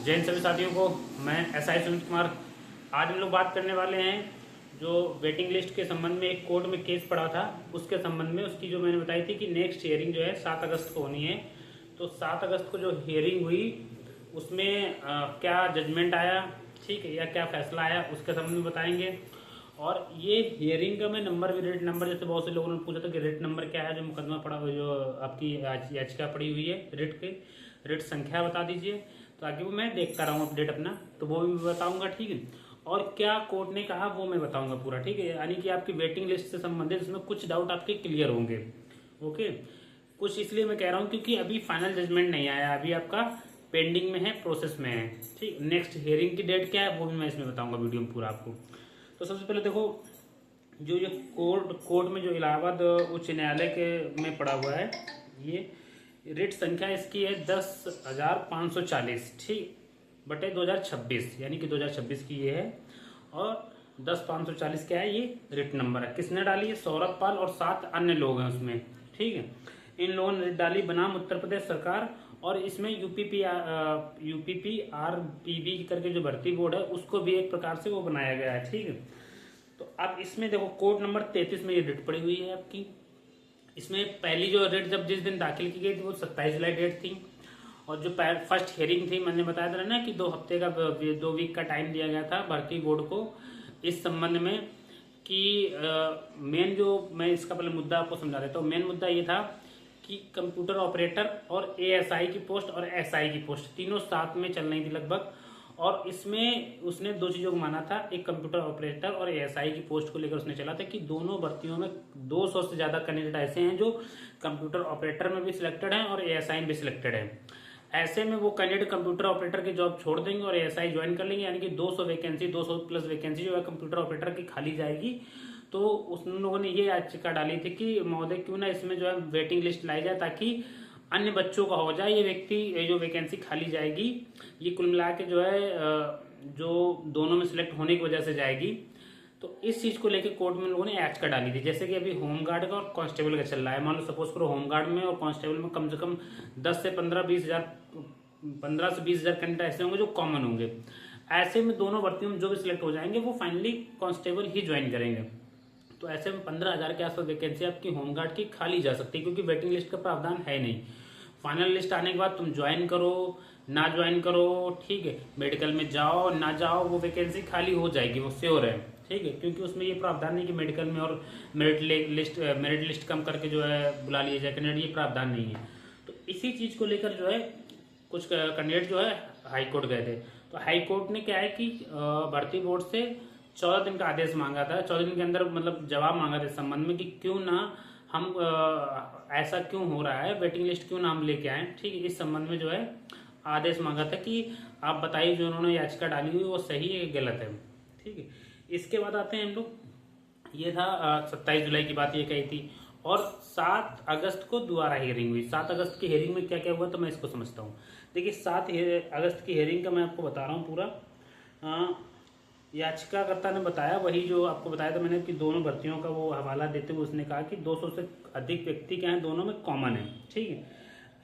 जैन सभी साथियों को मैं एसआई सुमित कुमार। आज हम लोग बात करने वाले हैं जो वेटिंग लिस्ट के संबंध में एक कोर्ट में केस पड़ा था उसके संबंध में। उसकी जो मैंने बताई थी कि नेक्स्ट हियरिंग जो है 7 अगस्त को होनी है। तो 7 अगस्त को जो हियरिंग हुई उसमें क्या जजमेंट आया, ठीक है, या क्या फैसला आया उसके संबंध में बताएंगे। और ये हियरिंग का मैं नंबर भी, रेट नंबर, जैसे बहुत से लोगों ने पूछा था कि रेट नंबर क्या है जो मुकदमा पड़ा, जो आपकी याचिका पड़ी हुई है, रेट संख्या बता दीजिए ताकि वो मैं देखता रहूँ अपडेट अपना, तो वो भी बताऊंगा, ठीक है। और क्या कोर्ट ने कहा वो मैं बताऊंगा पूरा, ठीक है। यानी कि आपकी वेटिंग लिस्ट से संबंधित इसमें कुछ डाउट आपके क्लियर होंगे। ओके, कुछ इसलिए मैं कह रहा हूँ क्योंकि अभी फाइनल जजमेंट नहीं आया, अभी आपका पेंडिंग में है, प्रोसेस में है, ठीक। नेक्स्ट हियरिंग की डेट क्या है वो भी मैं इसमें बताऊंगा वीडियो में पूरा आपको। तो सबसे पहले देखो, जो ये कोर्ट में जो इलाहाबाद उच्च न्यायालय के में पड़ा हुआ है, ये रेट संख्या इसकी है 10,540, ठीक, बटे 2026, यानी कि 2026 की ये है। और 10,540 क्या है, ये रेट नंबर है। किसने डाली है? सौरभ पाल और 7 अन्य लोग हैं उसमें, ठीक है। इन लोगों ने रेट डाली बनाम उत्तर प्रदेश सरकार। और इसमें यूपीपीआरपीबी करके जो भर्ती बोर्ड है उसको भी एक प्रकार से वो बनाया गया है, ठीक है। तो अब इसमें देखो कोर्ट नंबर 33 में ये रेट पड़ी हुई है आपकी। इसमें पहली जो रेट जब जिस दिन दाखिल की गई थी वो 27 जुलाई डेट थी। और जो फर्स्ट हियरिंग थी, मैंने बताया था ना कि 2 हफ्ते का, 2 वीक का टाइम दिया गया था भर्ती बोर्ड को इस संबंध में कि मेन जो मैं इसका पहले मुद्दा आपको समझा देता हूँ। मेन मुद्दा ये था कि कंप्यूटर ऑपरेटर और एएसआई की पोस्ट और एसआई की पोस्ट तीनों साथ में चल रही थी लगभग। और इसमें उसने 2 चीजों को माना था, एक कंप्यूटर ऑपरेटर और एएसआई की पोस्ट को लेकर उसने चला था कि दोनों भर्तियों में 200 से ज्यादा कैंडिडेट ऐसे हैं जो कंप्यूटर ऑपरेटर में भी सिलेक्टेड हैं और एएसआई में भी सिलेक्टेड हैं। ऐसे में वो कैंडिडेट कंप्यूटर ऑपरेटर की जॉब छोड़ देंगे और एएसआई ज्वाइन कर लेंगे, यानी कि 200 वैकेंसी, 200 प्लस वैकेंसी जो है कंप्यूटर ऑपरेटर की खाली जाएगी। तो उन लोगों ने ये याचिका डाली थी कि महोदय क्यों ना इसमें जो है वेटिंग लिस्ट लाई जाए ताकि अन्य बच्चों का हो जाए, ये जो वैकेंसी खाली जाएगी ये कुल मिला के जो है जो दोनों में सिलेक्ट होने की वजह से जाएगी। तो इस चीज को लेकर कोर्ट में लोगों ने याचिका डाली थी। जैसे कि अभी होमगार्ड का और कांस्टेबल का चल रहा है, मान लो सपोज करो होमगार्ड में और कांस्टेबल में कम से कम 10 से 15-20 हजार, 15 से 20 हजार कैंडिडेट ऐसे होंगे जो कॉमन होंगे। ऐसे में दोनों भर्तियों में जो भी सिलेक्ट हो जाएंगे वो फाइनली कांस्टेबल ही ज्वाइन करेंगे। तो ऐसे में 15,000 के आसपास वैकेंसी आपकी होमगार्ड की खाली जा सकती है क्योंकि वेटिंग लिस्ट का प्रावधान है नहीं। फाइनल लिस्ट आने के बाद तुम ज्वाइन करो ना ज्वाइन करो, ठीक है, मेडिकल में जाओ ना जाओ, वो वैकेंसी खाली हो जाएगी, वो श्योर है, ठीक है। क्योंकि उसमें ये प्रावधान नहीं कि मेडिकल में और मेरिट लिस्ट कम करके जो है बुला लिया जाए कैंडिडेट, ये प्रावधान नहीं है। तो इसी चीज को लेकर जो है कुछ कैंडिडेट जो है हाई कोर्ट गए थे। तो हाई कोर्ट ने क्या है कि भर्ती बोर्ड से 14 दिन का आदेश मांगा था, 14 दिन के अंदर मतलब जवाब मांगा था इस संबंध में कि क्यों ना हम ऐसा क्यों हो रहा है, वेटिंग लिस्ट क्यों ना हम लेके आए, ठीक है। इस संबंध में जो है आदेश मांगा था कि आप बताइए जो उन्होंने याचिका डाली हुई वो सही है गलत है, ठीक है। इसके बाद आते हैं हम लोग, ये था 27 जुलाई की बात ये कही थी। और 7 अगस्त को दोबारा हियरिंग हुई। 7 अगस्त की हियरिंग में क्या क्या हुआ तो मैं इसको समझता हूँ। देखिए 7 अगस्त की हियरिंग का मैं आपको बता रहा हूँ पूरा। याचिकाकर्ता ने बताया वही जो आपको बताया था मैंने कि दोनों भर्तियों का वो हवाला देते हुए उसने कहा कि 200 से अधिक व्यक्ति क्या है, दोनों में कॉमन है, ठीक है।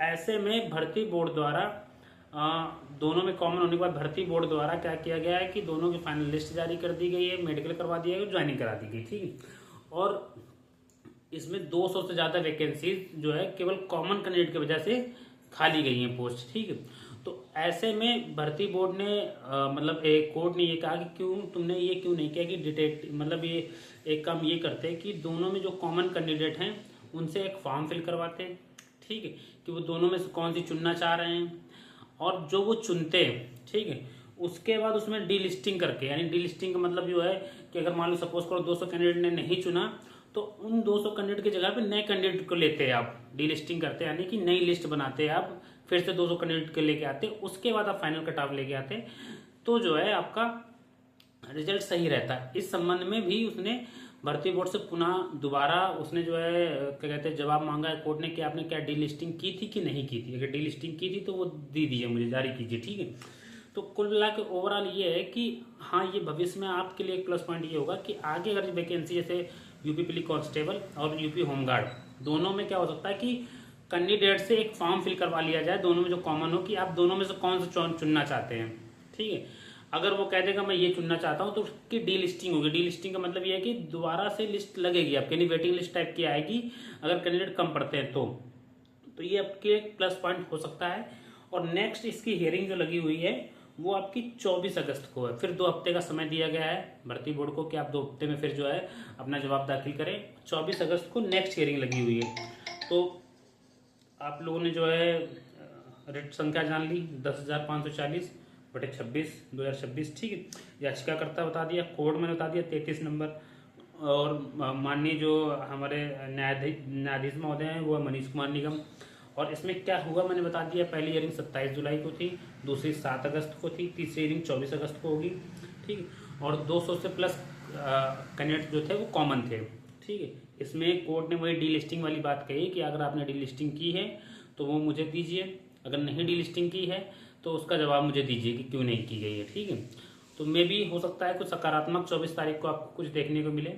ऐसे में भर्ती बोर्ड द्वारा दोनों में कॉमन होने के बाद भर्ती बोर्ड द्वारा क्या किया गया है कि दोनों की फाइनल लिस्ट जारी कर दी गई है, मेडिकल करवा दिया गया, ज्वाइनिंग करा दी गई, ठीक है। और इसमें 200 से ज्यादा वैकेंसी जो है केवल कॉमन कैंडिडेट की वजह से खाली गई है पोस्ट, ठीक है। तो ऐसे में भर्ती बोर्ड ने मतलब एक कोर्ट ने ये कहा कि क्यों तुमने ये क्यों नहीं किया कि डिटेक्ट, मतलब ये एक काम ये करते कि दोनों में जो कॉमन कैंडिडेट हैं उनसे एक फॉर्म फिल करवाते, ठीक है, कि वो दोनों में से कौन सी चुनना चाह रहे हैं। और जो वो चुनते हैं, ठीक है, उसके बाद उसमें डी लिस्टिंग करके, यानी डी लिस्टिंग का मतलब जो है कि अगर मान लो सपोज करो 200 कैंडिडेट ने नहीं चुना तो उन 200 कैंडिडेट की जगह पे नए कैंडिडेट को लेते हैं आप, डी लिस्टिंग करते हैं, यानी कि नई लिस्ट बनाते हैं आप, फिर से 200 कैंडिडेट को लेके आते, उसके बाद आप फाइनल कट ऑफ लेके आते, तो जो है आपका रिजल्ट सही रहता है। इस संबंध में भी उसने भर्ती बोर्ड से पुनः दोबारा उसने जो है क्या कहते हैं जवाब मांगा है कोर्ट ने कि आपने क्या डी लिस्टिंग की थी कि नहीं की थी। अगर डी लिस्टिंग की थी तो वो दे दीजिए, मुझे जारी कीजिए, ठीक है। तो कुल मिला के ओवरऑल ये है कि हाँ, ये भविष्य में आपके लिए एक प्लस पॉइंट ये होगा कि आगे अगर वैकेंसी जैसे यूपी पुलिस कांस्टेबल और यूपी होमगार्ड दोनों में क्या हो सकता है कि कैंडिडेट से एक फॉर्म फिल करवा लिया जाए दोनों में जो कॉमन हो, कि आप दोनों में से कौन सा चुनना चाहते हैं। ठीक है, अगर वो कह देगा मैं ये चुनना चाहता हूँ तो उसकी डी लिस्टिंग होगी। डी लिस्टिंग का मतलब ये है कि दोबारा से लिस्ट लगेगी आपके, यानी वेटिंग लिस्ट टाइप की आएगी अगर कैंडिडेट कम पड़ते हैं तो ये आपके एक प्लस पॉइंट हो सकता है। और नेक्स्ट इसकी हियरिंग जो लगी हुई है वो आपकी 24 अगस्त को है। फिर 2 हफ्ते का समय दिया गया है भर्ती बोर्ड को कि आप 2 हफ्ते में फिर जो है अपना जवाब दाखिल करें। 24 अगस्त को नेक्स्ट हियरिंग लगी हुई है। तो आप लोगों ने जो है रिट संख्या जान ली 10,540/26/2026। ठीक है, याचिकाकर्ता बता दिया, कोड मैंने बता दिया 33 नंबर, और माननीय जो हमारे न्यायाधीश महोदय हैं वो है मनीष कुमार निगम। और इसमें क्या हुआ मैंने बता दिया, पहली हियरिंग 27 जुलाई को थी, दूसरी 7 अगस्त को थी, तीसरी हियरिंग 24 अगस्त को होगी। ठीक है, और 200 से प्लस कैंडिडेट जो थे वो कॉमन थे। ठीक है, इसमें कोर्ट ने वही डी लिस्टिंग वाली बात कही कि अगर आपने डी लिस्टिंग की है तो वो मुझे दीजिए, अगर नहीं डी लिस्टिंग की है तो उसका जवाब मुझे दीजिए कि क्यों नहीं की गई है। ठीक है, तो मे भी हो सकता है कुछ सकारात्मक 24 तारीख को आपको कुछ देखने को मिले।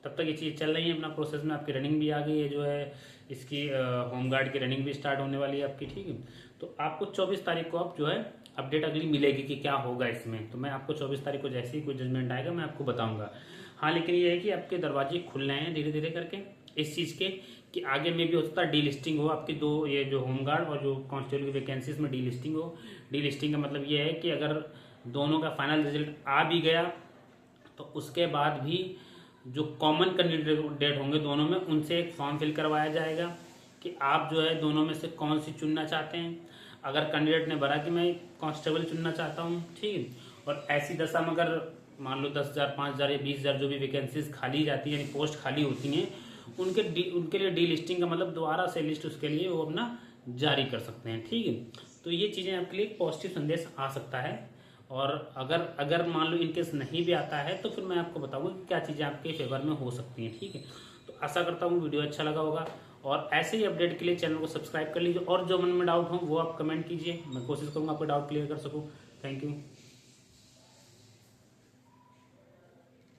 तब तक ये चीज़ चल रही है अपना प्रोसेस में, आपकी रनिंग भी आ गई है, जो है इसकी होमगार्ड की रनिंग भी स्टार्ट होने वाली है आपकी। ठीक है, तो आपको 24 तारीख को आप जो है अपडेट अगली मिलेगी कि क्या होगा इसमें। तो मैं आपको 24 तारीख को जैसे ही कोई जजमेंट आएगा मैं आपको बताऊंगा। हाँ, लेकिन ये है कि आपके दरवाजे खुल रहे हैं धीरे धीरे करके इस चीज़ के, कि आगे में भी हो सकता है डी लिस्टिंग हो आपकी, दो ये जो होमगार्ड और जो कांस्टेबल की वैकेंसीज में डी लिस्टिंग हो। डी लिस्टिंग का मतलब ये है कि अगर दोनों का फाइनल रिजल्ट आ भी गया तो उसके बाद भी जो कॉमन कैंडिडेट होंगे दोनों में, उनसे एक फॉर्म फिल करवाया जाएगा कि आप जो है दोनों में से कौन सी चुनना चाहते हैं। अगर कैंडिडेट ने भरा कि मैं कांस्टेबल चुनना चाहता हूँ, ठीक है, और ऐसी दशा में अगर मान लो 10,000, 5,000 या 20,000 जो भी वैकेंसीज खाली जाती है, यानी पोस्ट खाली होती हैं, उनके लिए डी लिस्टिंग का मतलब दोबारा से लिस्ट उसके लिए वो अपना जारी कर सकते हैं। ठीक है, तो ये चीज़ें आपके लिए एक पॉजिटिव संदेश आ सकता है। और अगर मान लो इनकेस नहीं भी आता है तो फिर मैं आपको बताऊंगा कि क्या चीज़ें आपके फेवर में हो सकती हैं। ठीक है, तो आशा करता हूँ वीडियो अच्छा लगा होगा, और ऐसे ही अपडेट के लिए चैनल को सब्सक्राइब कर लीजिए, और जो मन में डाउट हो वो आप कमेंट कीजिए, मैं कोशिश करूँगा आपका डाउट क्लियर कर सकूँ। Thank you.